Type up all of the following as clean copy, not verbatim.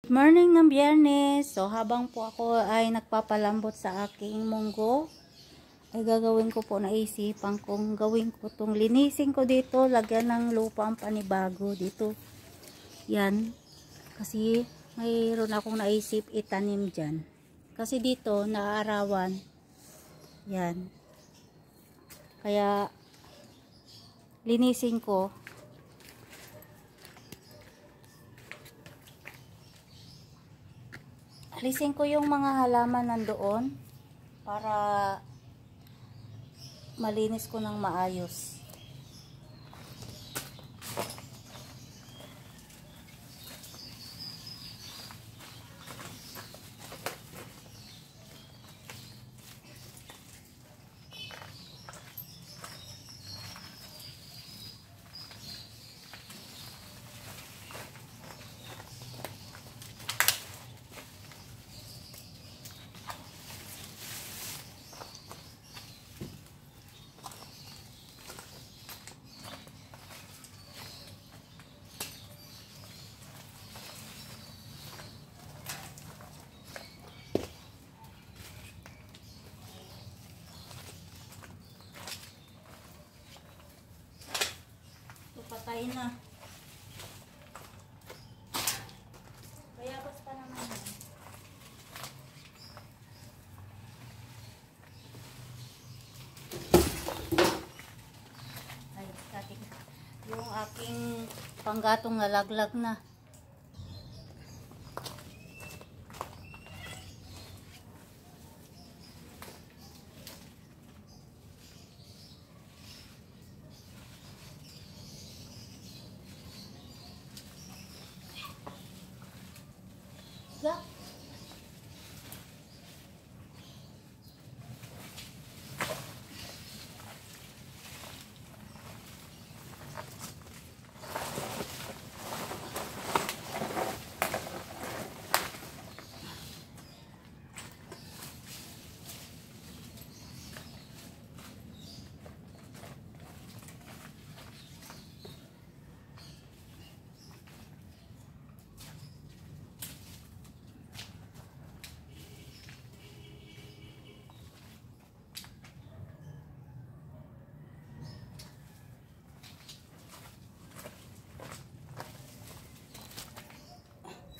Good morning ng Biyernes. So, habang po ako ay nagpapalambot sa aking munggo, ay gagawin ko po, naisipan kong gawin ko itong linisin ko dito, lagyan ng lupa ang panibago dito. Yan. Kasi mayroon akong naisip itanim dyan. Kasi dito, naaarawan. Yan. Kaya, linisin ko. Alisin ko yung mga halaman nandoon para malinis ko ng maayos. Patay na. Kaya basta naman yan. Ay, kating. Yung aking panggatong nalaglag na. Yeah.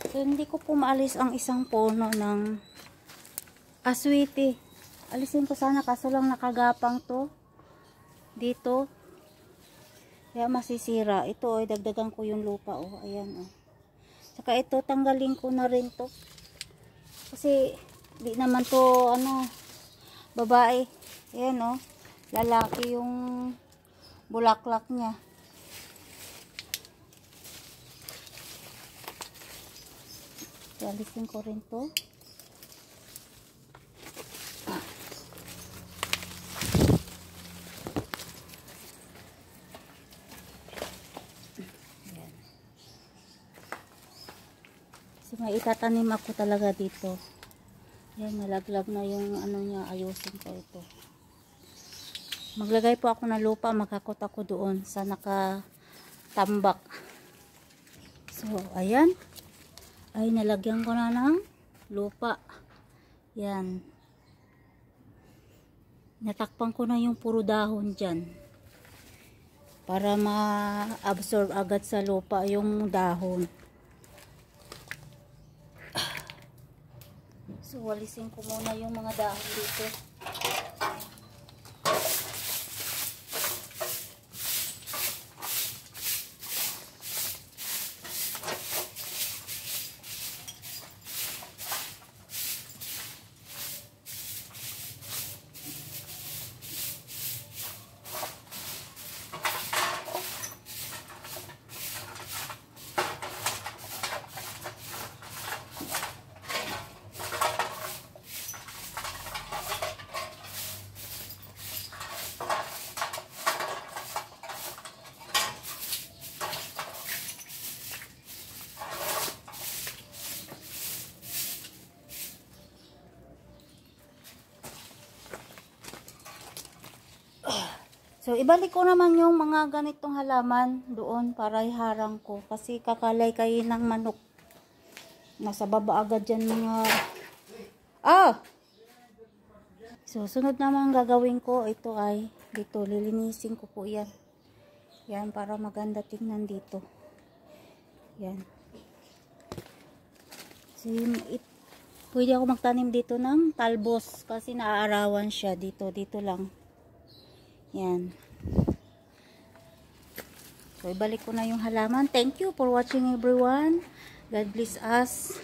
So, hindi ko po maalis ang isang puno ng aswiti. Alisin ko sana kaso lang nakagapang to dito. Kaya masisira. Ito ay dagdagan ko yung lupa. Oh, ayan oh. Saka ito tanggalin ko na rin to. Kasi di naman to ano babae. Ayan oh. Lalaki yung bulaklak niya. Alisin ko rin to. Ayan. Kasi may itatanim ako talaga dito. Ayan, nalaglag na yung ano niya. Ayusin ko ito. Maglagay po ako ng lupa. Magkakot ako doon sa nakatambak. So, ayan. Ay, nalagyan ko na ng lupa. Yan. Natakpan ko na yung puro dahon dyan. Para ma-absorb agad sa lupa yung dahon. So, walisin ko muna yung mga dahon dito. So, ibalik ko naman yung mga ganitong halaman doon para iharang ko. Kasi kakalay kayo ng manok. Nasa baba agad yan mga... Ah! So, sunod naman gagawin ko, ito ay, dito, lilinisin ko po yan. Yan, para maganda tingnan dito. Yan. So, pwede ako magtanim dito ng talbos, kasi naaarawan siya dito, dito lang. Yan. So, ibalik ko na yung halaman. Thank you for watching everyone. God bless us.